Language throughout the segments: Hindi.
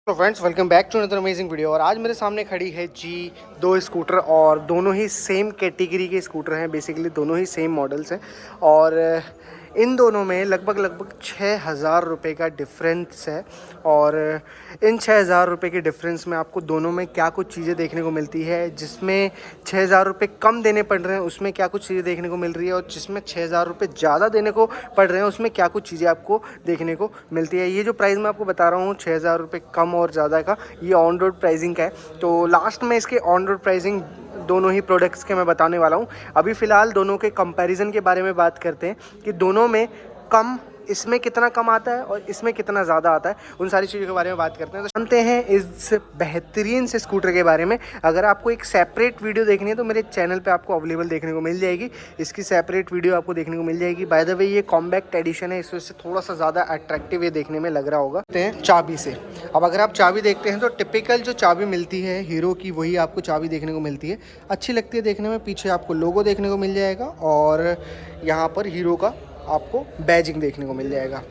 तो friends welcome back to another amazing video. और आज मेरे सामने खड़ी है जी दो स्कूटर और दोनों ही सेम कैटेगरी के स्कूटर हैं। बेसिकली दोनों ही सेम मॉडल्स हैं और इन दोनों में लगभग 6,000 रुपये का डिफरेंस है। और इन 6,000 रुपये के डिफरेंस में आपको दोनों में क्या कुछ चीज़ें देखने को मिलती है, जिसमें 6,000 रुपये कम देने पड़ रहे हैं उसमें क्या कुछ चीज़ें देखने को मिल रही है, और जिसमें 6,000 रुपये ज़्यादा देने को पड़ रहे हैं उसमें क्या कुछ चीज़ें आपको देखने को मिलती है। ये जो प्राइस मैं आपको बता रहा हूँ 6,000 रुपये कम और ज़्यादा का, ये ऑन रोड प्राइसिंग का है। तो लास्ट में इसके ऑन रोड प्राइसिंग दोनों ही प्रोडक्ट्स के मैं बताने वाला हूँ। अभी फ़िलहाल दोनों के कंपैरिजन के बारे में बात करते हैं कि दोनों में कम इसमें कितना कम आता है और इसमें कितना ज़्यादा आता है, उन सारी चीज़ों के बारे में बात करते हैं। तो जानते हैं इस बेहतरीन से स्कूटर के बारे में। अगर आपको एक सेपरेट वीडियो देखनी है तो मेरे चैनल पे आपको अवेलेबल देखने को मिल जाएगी, इसकी सेपरेट वीडियो आपको देखने को मिल जाएगी। बाय द वे ये कॉम्पैक्ट एडिशन है, इस वजह से थोड़ा सा ज़्यादा अट्रैक्टिव ये देखने में लग रहा होगा। चाबी से, अब अगर आप चाबी देखते हैं तो टिपिकल जो चाबी मिलती है हीरो की वही आपको चाबी देखने को मिलती है। अच्छी लगती है देखने में। पीछे आपको लोगो देखने को मिल जाएगा और यहाँ पर हीरो का आपको बैजिंग देखने को मिल जाएगा।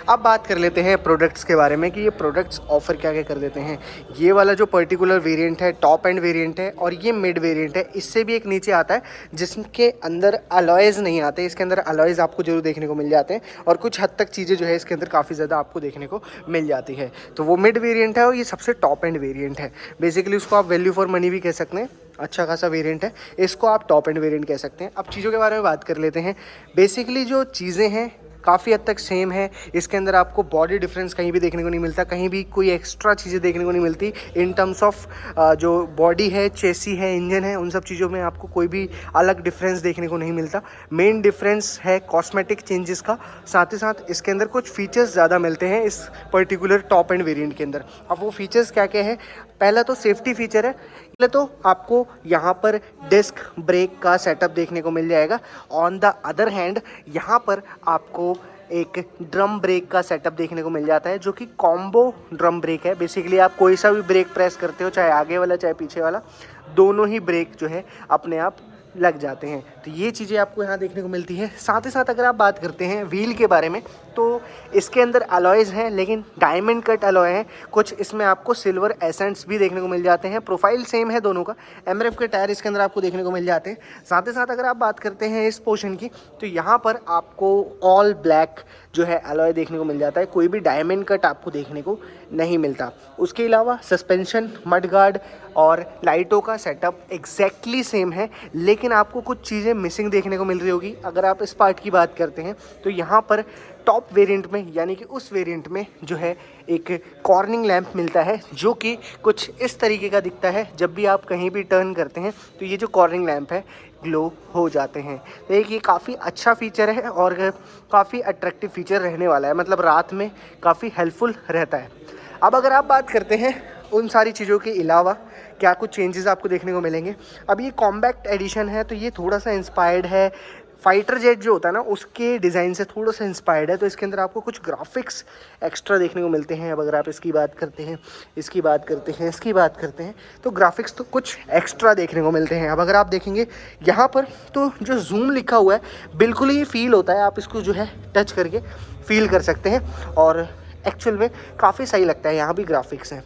अब बात कर लेते हैं प्रोडक्ट्स के बारे में कि ये प्रोडक्ट्स ऑफ़र क्या क्या कर देते हैं। ये वाला जो पर्टिकुलर वेरिएंट है टॉप एंड वेरिएंट है और ये मिड वेरिएंट है। इससे भी एक नीचे आता है जिसके अंदर अलॉयज़ नहीं आते, इसके अंदर अलॉयज़ आपको जरूर देखने को मिल जाते हैं और कुछ हद तक चीज़ें जो है इसके अंदर काफ़ी ज़्यादा आपको देखने को मिल जाती है। तो वो मिड वेरिएंट है और ये सबसे टॉप एंड वेरिएंट है। बेसिकली उसको आप वैल्यू फॉर मनी भी कह सकते हैं, अच्छा खासा वेरिएंट है, इसको आप टॉप एंड वेरिएंट कह सकते हैं। अब चीज़ों के बारे में बात कर लेते हैं। बेसिकली जो चीज़ें हैं काफ़ी हद तक सेम है। इसके अंदर आपको बॉडी डिफरेंस कहीं भी देखने को नहीं मिलता, कहीं भी कोई एक्स्ट्रा चीज़ें देखने को नहीं मिलती इन टर्म्स ऑफ जो बॉडी है, चेसी है, इंजन है, उन सब चीज़ों में आपको कोई भी अलग डिफरेंस देखने को नहीं मिलता। मेन डिफरेंस है कॉस्मेटिक चेंजेस का, साथ ही साथ इसके अंदर कुछ फीचर्स ज़्यादा मिलते हैं इस पर्टिकुलर टॉप एंड वेरिएंट के अंदर। अब वो फीचर्स क्या क्या है, पहला तो सेफ्टी फीचर है। पहले तो आपको यहाँ पर डिस्क ब्रेक का सेटअप देखने को मिल जाएगा। ऑन द अदर हैंड यहाँ पर आपको एक ड्रम ब्रेक का सेटअप देखने को मिल जाता है जो कि कॉम्बो ड्रम ब्रेक है। बेसिकली आप कोई सा भी ब्रेक प्रेस करते हो, चाहे आगे वाला चाहे पीछे वाला, दोनों ही ब्रेक जो है अपने आप लग जाते हैं। तो ये चीज़ें आपको यहाँ देखने को मिलती है। साथ ही साथ अगर आप बात करते हैं व्हील के बारे में तो इसके अंदर अलॉयज़ हैं लेकिन डायमंड कट अलॉय हैं। कुछ इसमें आपको सिल्वर एसेंट्स भी देखने को मिल जाते हैं। प्रोफाइल सेम है दोनों का। एमआरएफ के टायर इसके अंदर आपको देखने को मिल जाते हैं। साथ ही साथ अगर आप बात करते हैं इस पोर्शन की तो यहाँ पर आपको ऑल ब्लैक जो है अलॉय देखने को मिल जाता है, कोई भी डायमंड कट आपको देखने को नहीं मिलता। उसके अलावा सस्पेंशन, मड गार्ड और लाइटों का सेटअप एग्जैक्टली सेम है, लेकिन आपको कुछ चीज़ें मिसिंग देखने को मिल रही होगी। अगर आप इस पार्ट की बात करते हैं तो यहाँ पर टॉप वेरिएंट में यानी कि उस वेरिएंट में जो है एक कॉर्निंग लैंप मिलता है जो कि कुछ इस तरीके का दिखता है। जब भी आप कहीं भी टर्न करते हैं तो ये जो कॉर्निंग लैंप है ग्लो हो जाते हैं। तो एक ये काफ़ी अच्छा फीचर है और काफ़ी अट्रैक्टिव फीचर रहने वाला है, मतलब रात में काफ़ी हेल्पफुल रहता है। अब अगर आप बात करते हैं उन सारी चीज़ों के अलावा क्या कुछ चेंजेस आपको देखने को मिलेंगे। अब ये कॉम्पैक्ट एडिशन है तो ये थोड़ा सा इंस्पायर्ड है फाइटर जेट जो होता है ना उसके डिज़ाइन से थोड़ा सा इंस्पायर्ड है। तो इसके अंदर आपको कुछ ग्राफिक्स एक्स्ट्रा देखने को मिलते हैं। अब अगर आप इसकी बात करते हैं, इसकी बात करते हैं, इसकी बात करते हैं तो ग्राफिक्स तो कुछ एक्स्ट्रा देखने को मिलते हैं। अब अगर आप देखेंगे यहाँ पर तो जो जूम लिखा हुआ है बिल्कुल ही फील होता है, आप इसको जो है टच करके फील कर सकते हैं और एक्चुअल में काफ़ी सही लगता है। यहाँ भी ग्राफिक्स हैं।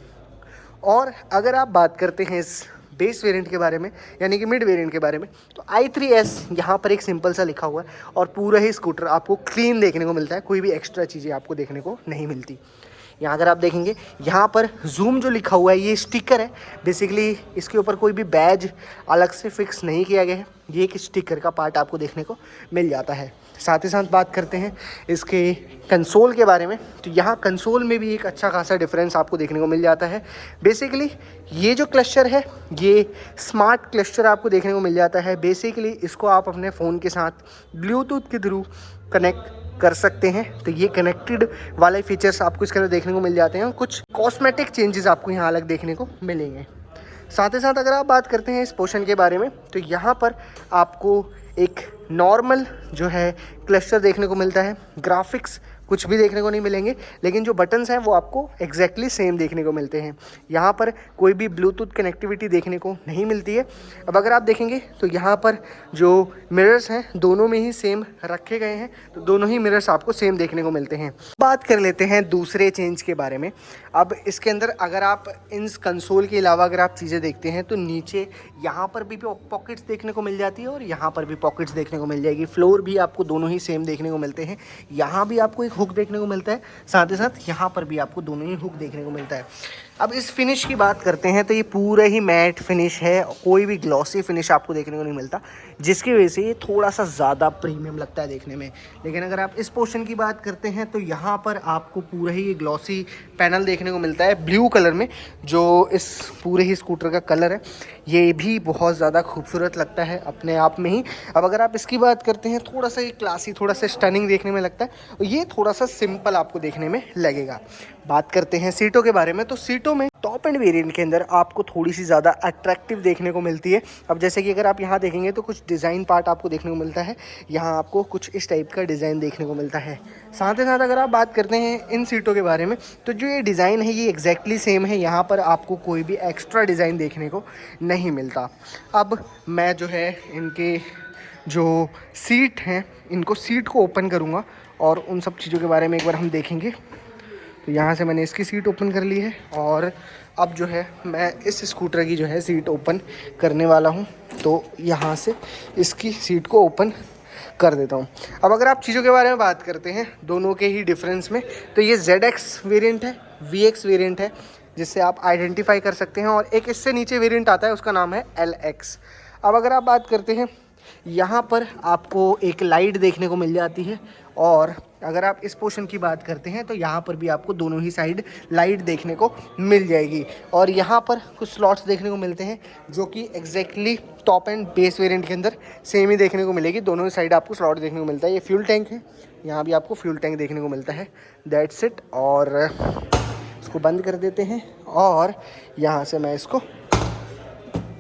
और अगर आप बात करते हैं इस बेस वेरिएंट के बारे में यानी कि मिड वेरिएंट के बारे में तो i3s यहाँ पर एक सिंपल सा लिखा हुआ है और पूरा ही स्कूटर आपको क्लीन देखने को मिलता है, कोई भी एक्स्ट्रा चीज़ें आपको देखने को नहीं मिलती। यहाँ अगर आप देखेंगे यहाँ पर जूम जो लिखा हुआ है ये स्टिकर है। बेसिकली इसके ऊपर कोई भी बैज अलग से फिक्स नहीं किया गया है, ये एक स्टिकर का पार्ट आपको देखने को मिल जाता है। साथ ही साथ बात करते हैं इसके कंसोल के बारे में तो यहाँ कंसोल में भी एक अच्छा खासा डिफरेंस आपको देखने को मिल जाता है। बेसिकली ये जो क्लस्टर है ये स्मार्ट क्लस्टर आपको देखने को मिल जाता है। बेसिकली इसको आप अपने फ़ोन के साथ ब्लूटूथ के थ्रू कनेक्ट कर सकते हैं। तो ये कनेक्टेड वाले फीचर्स आपको इसके अंदर देखने को मिल जाते हैं और कुछ कॉस्मेटिक चेंजेस आपको यहाँ अलग देखने को मिलेंगे। साथ ही साथ अगर आप बात करते हैं इस पोर्शन के बारे में तो यहाँ पर आपको एक नॉर्मल जो है क्लस्टर देखने को मिलता है, ग्राफिक्स कुछ भी देखने को नहीं मिलेंगे, लेकिन जो बटन्स हैं वो आपको एग्जैक्टली सेम देखने को मिलते हैं। यहाँ पर कोई भी ब्लूटूथ कनेक्टिविटी देखने को नहीं मिलती है। अब अगर आप देखेंगे तो यहाँ पर जो मिरर्स हैं दोनों में ही सेम रखे गए हैं, तो दोनों ही मिरर्स आपको सेम देखने को मिलते हैं। बात कर लेते हैं दूसरे चेंज के बारे में। अब इसके अंदर अगर आप इन कंसोल के अलावा अगर आप चीज़ें देखते हैं तो नीचे यहाँ पर भी पॉकेट्स देखने को मिल जाती है और यहाँ पर भी पॉकेट्स देखने को मिल जाएगी। फ्लोर भी आपको दोनों ही सेम देखने को मिलते हैं। यहाँ भी आपको एक हुक देखने को मिलता है, साथ ही साथ यहाँ पर भी आपको दोनों ही हुक देखने को मिलता है। अब इस फिनिश की बात करते हैं तो ये पूरा ही मैट फिनिश है, कोई भी ग्लॉसी फिनिश आपको देखने को नहीं मिलता, जिसकी वजह से ये थोड़ा सा ज़्यादा प्रीमियम लगता है देखने में। लेकिन अगर आप इस पोर्शन की बात करते हैं तो यहाँ पर आपको पूरा ही ग्लॉसी पैनल देखने को मिलता है ब्लू कलर में, जो इस पूरे ही स्कूटर का कलर है। ये भी बहुत ज़्यादा खूबसूरत लगता है अपने आप में ही। अब अगर आप इसकी बात करते हैं, थोड़ा सा ये क्लासी, थोड़ा सा स्टनिंग देखने में लगता है, और ये थोड़ा सा सिंपल आपको देखने में लगेगा। बात करते हैं सीटों के बारे में, तो सीटों में टॉप एंड वेरिएंट के अंदर आपको थोड़ी सी ज़्यादा अट्रैक्टिव देखने को मिलती है। अब जैसे कि अगर आप यहाँ देखेंगे तो कुछ डिज़ाइन पार्ट आपको देखने को मिलता है, यहाँ आपको कुछ इस टाइप का डिज़ाइन देखने को मिलता है। साथ ही साथ अगर आप बात करते हैं इन सीटों के बारे में, तो जो ये डिज़ाइन है ये एग्जैक्टली सेम है, यहाँ पर आपको कोई भी एक्स्ट्रा डिज़ाइन देखने को नहीं मिलता। अब मैं जो है इनके जो सीट हैं, इनको सीट को ओपन करूँगा और उन सब चीज़ों के बारे में एक बार हम देखेंगे। तो यहाँ से मैंने इसकी सीट ओपन कर ली है और अब जो है मैं इस स्कूटर की जो है सीट ओपन करने वाला हूँ। तो यहाँ से इसकी सीट को ओपन कर देता हूँ। अब अगर आप चीज़ों के बारे में बात करते हैं दोनों के ही डिफरेंस में, तो ये ZX वेरिएंट है, VX वेरिएंट है, जिससे आप आइडेंटिफाई कर सकते हैं, और एक इससे नीचे वेरिएंट आता है, उसका नाम है LX। अब अगर आप बात करते हैं, यहाँ पर आपको एक लाइट देखने को मिल जाती है, और अगर आप इस पोर्शन की बात करते हैं तो यहाँ पर भी आपको दोनों ही साइड लाइट देखने को मिल जाएगी। और यहाँ पर कुछ स्लॉट्स देखने को मिलते हैं जो कि exactly top and base variant के अंदर सेम ही देखने को मिलेगी। दोनों ही साइड आपको स्लॉट देखने को मिलता है। ये फ्यूल टैंक है, यहाँ भी आपको फ्यूल टैंक देखने को मिलता है। That's it. और इसको बंद कर देते हैं और यहाँ से मैं इसको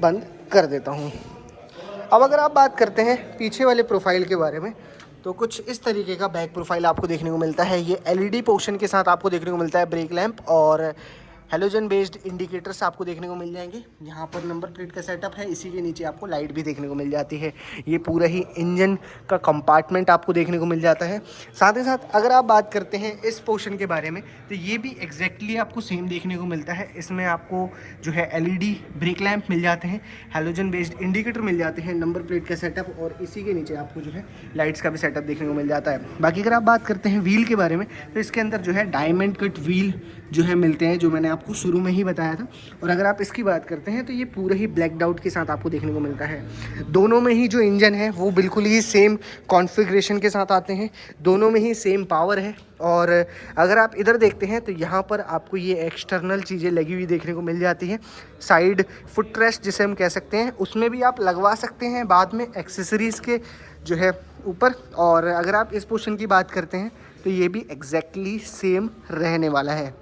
बंद कर देता हूँ। अब अगर आप बात करते हैं पीछे वाले प्रोफाइल के बारे में, तो कुछ इस तरीके का बैक प्रोफाइल आपको देखने को मिलता है। ये LED पोर्शन के साथ आपको देखने को मिलता है, ब्रेक लैंप और हेलोजन बेस्ड इंडिकेटर्स आपको देखने को मिल जाएंगे। यहाँ पर नंबर प्लेट का सेटअप है, इसी के नीचे आपको लाइट भी देखने को मिल जाती है। ये पूरा ही इंजन का कंपार्टमेंट आपको देखने को मिल जाता है। साथ ही साथ अगर आप बात करते हैं इस पोर्शन के बारे में, तो ये भी एग्जैक्टली आपको सेम देखने को मिलता है। इसमें आपको जो है LED ब्रेक लैंप मिल जाते हैं, हेलोजन बेस्ड इंडिकेटर मिल जाते हैं, नंबर प्लेट का सेटअप, और इसी के नीचे आपको जो है लाइट्स का भी सेटअप देखने को मिल जाता है। बाकी अगर आप बात करते हैं व्हील के बारे में, तो इसके अंदर जो है डायमंड कट व्हील जो है मिलते हैं, जो मैंने आपको शुरू में ही बताया था। और अगर आप इसकी बात करते हैं तो ये पूरा ही ब्लैक आउट के साथ आपको देखने को मिलता है। दोनों में ही जो इंजन है वो बिल्कुल ही सेम कॉन्फ़िगरेशन के साथ आते हैं, दोनों में ही सेम पावर है। और अगर आप इधर देखते हैं तो यहाँ पर आपको ये एक्सटर्नल चीज़ें लगी हुई देखने को मिल जाती हैं। साइड फुट रेस्ट जिसे हम कह सकते हैं, उसमें भी आप लगवा सकते हैं बाद में एक्सेसरीज़ के जो है ऊपर। और अगर आप इस पोर्शन की बात करते हैं तो ये भी एग्जैक्टली सेम रहने वाला है।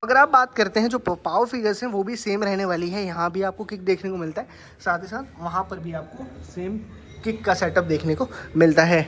अगर आप बात करते हैं जो पावर फिगर्स हैं वो भी सेम रहने वाली है। यहाँ भी आपको किक देखने को मिलता है, साथ ही साथ वहाँ पर भी आपको सेम किक का सेटअप देखने को मिलता है।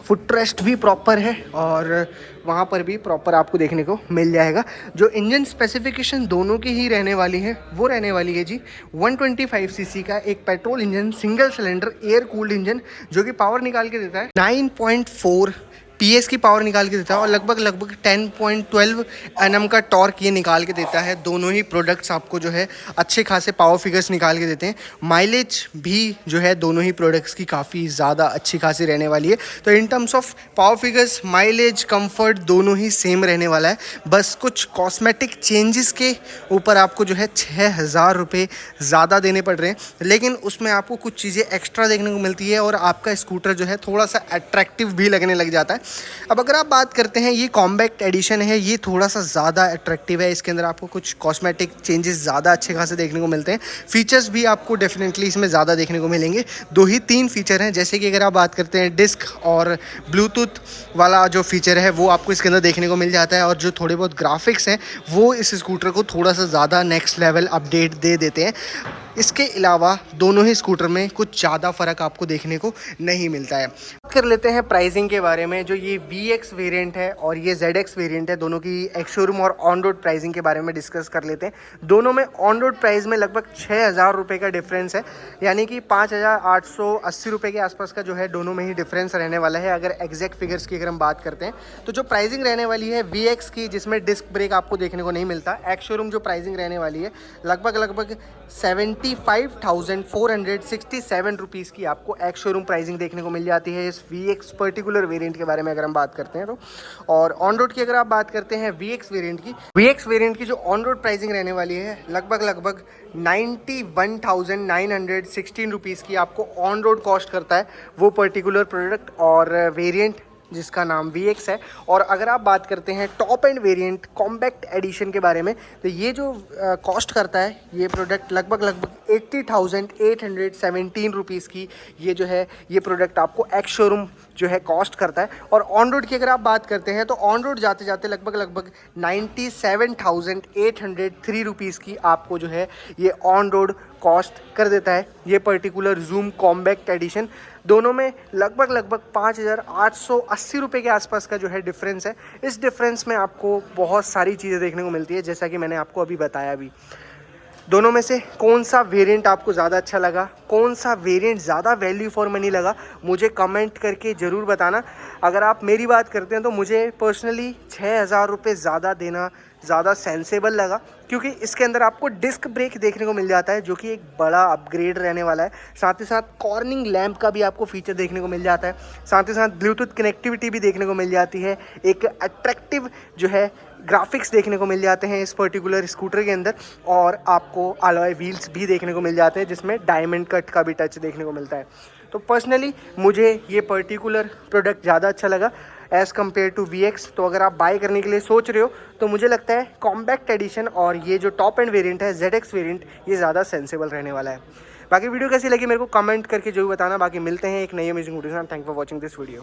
फुट रेस्ट भी प्रॉपर है और वहाँ पर भी प्रॉपर आपको देखने को मिल जाएगा। जो इंजन स्पेसिफिकेशन दोनों की ही रहने वाली है वो रहने वाली है जी 125 सीसी का एक petrol engine, single cylinder air cooled engine, जो कि पावर निकाल के देता है 9.4 PS की पावर निकाल के देता है और लगभग 10.12 Nm का टॉर्क ये निकाल के देता है। दोनों ही प्रोडक्ट्स आपको जो है अच्छे खासे पावर फिगर्स निकाल के देते हैं। माइलेज भी जो है दोनों ही प्रोडक्ट्स की काफ़ी ज़्यादा अच्छी खासी रहने वाली है। तो in terms of power figures, mileage, comfort दोनों ही सेम रहने वाला है। बस कुछ कॉस्मेटिक चेंजेस के ऊपर आपको जो है 6,000 रुपये ज़्यादा देने पड़ रहे हैं, लेकिन उसमें आपको कुछ चीज़ें एक्स्ट्रा देखने को मिलती है और आपका स्कूटर जो है थोड़ा सा अट्रैक्टिव भी लगने लग जाता है। अब अगर आप बात करते हैं, ये कॉम्पैक्ट एडिशन है, ये थोड़ा सा ज़्यादा अट्रैक्टिव है। इसके अंदर आपको कुछ कॉस्मेटिक चेंजेस ज़्यादा अच्छे खासे देखने को मिलते हैं। फीचर्स भी आपको डेफिनेटली इसमें ज़्यादा देखने को मिलेंगे। 2 ही 3 फीचर हैं, जैसे कि अगर आप बात करते हैं डिस्क और ब्लूटूथ वाला जो फीचर है वो आपको इसके अंदर देखने को मिल जाता है। और जो थोड़े बहुत ग्राफिक्स हैं वो इस स्कूटर को थोड़ा सा ज़्यादा नेक्स्ट लेवल अपडेट दे देते हैं। इसके अलावा दोनों ही स्कूटर में कुछ ज़्यादा फ़र्क आपको देखने को नहीं मिलता है। बात कर लेते हैं प्राइसिंग के बारे में। जो ये VX वेरिएंट है और ये ZX वेरिएंट है, दोनों की एक्स शोरूम और ऑन रोड प्राइसिंग के बारे में डिस्कस कर लेते हैं। दोनों में ऑन रोड प्राइस में लगभग 6,000 रुपये का डिफरेंस है, यानी कि 5,880 रुपये के आसपास का जो है दोनों में ही डिफरेंस रहने वाला है। अगर एग्जैक्ट फिगर्स की अगर हम बात करते हैं तो जो प्राइसिंग रहने वाली है VX की, जिसमें डिस्क ब्रेक आपको देखने को नहीं मिलता, एक्स शोरूम जो प्राइसिंग रहने वाली है लगभग 75,467 रुपीज़ की आपको एक्स शोरूम प्राइसिंग देखने को मिल जाती है इस VX पर्टिकुलर वेरिएंट के बारे में अगर हम बात करते हैं तो। और ऑन रोड की अगर आप बात करते हैं VX वेरिएंट की जो ऑन रोड प्राइसिंग रहने वाली है लगभग 91,916 रुपीज़ की आपको ऑन रोड कॉस्ट करता है वो पर्टिकुलर प्रोडक्ट और वेरिएंट जिसका नाम VX है। और अगर आप बात करते हैं top end variant compact edition के बारे में, तो ये जो कॉस्ट करता है ये प्रोडक्ट लगभग 80,817 रुपीज़ की ये जो है ये प्रोडक्ट आपको एक्स शोरूम जो है कॉस्ट करता है। और ऑन रोड की अगर आप बात करते हैं तो ऑन रोड जाते जाते लगभग 97,803 रुपीज़ की आपको जो है ये ऑन रोड कॉस्ट कर देता है ये पर्टिकुलर जूम कॉम्पैक्ट एडिशन। दोनों में लगभग 5,880 रुपये के आसपास का जो है डिफरेंस है। इस डिफरेंस में आपको बहुत सारी चीज़ें देखने को मिलती है, जैसा कि मैंने आपको अभी बताया भी। दोनों में से कौन सा वेरिएंट आपको ज़्यादा अच्छा लगा, कौन सा वेरिएंट ज़्यादा वैल्यू फॉर मनी लगा, मुझे कमेंट करके ज़रूर बताना। अगर आप मेरी बात करते हैं तो मुझे पर्सनली 6,000 रुपये ज़्यादा देना ज़्यादा सेंसेबल लगा, क्योंकि इसके अंदर आपको डिस्क ब्रेक देखने को मिल जाता है जो कि एक बड़ा अपग्रेड रहने वाला है। साथ ही साथ कॉर्निंग लैंप का भी आपको फीचर देखने को मिल जाता है। साथ ही साथ ब्लूटूथ कनेक्टिविटी भी देखने को मिल जाती है। एक अट्रैक्टिव जो है ग्राफिक्स देखने को मिल जाते हैं इस पर्टिकुलर स्कूटर के अंदर। और आपको अलॉय व्हील्स भी देखने को मिल जाते हैं जिसमें डायमंड कट का भी टच देखने को मिलता है। तो पर्सनली मुझे ये पर्टिकुलर प्रोडक्ट ज़्यादा अच्छा लगा एज़ कम्पेयर टू VX। तो अगर आप बाय करने के लिए सोच रहे हो तो मुझे लगता है कॉम्पैक्ट एडिशन और ये जो टॉप एंड वेरिएंट है ZX वेरिएंट ये ज़्यादा सेंसेबल रहने वाला है। बाकी वीडियो कैसी लगी मेरे को कमेंट करके जरूर बताना। बाकी मिलते हैं एक नई अमेजिंग वीडियो के साथ। Thank for watching this video.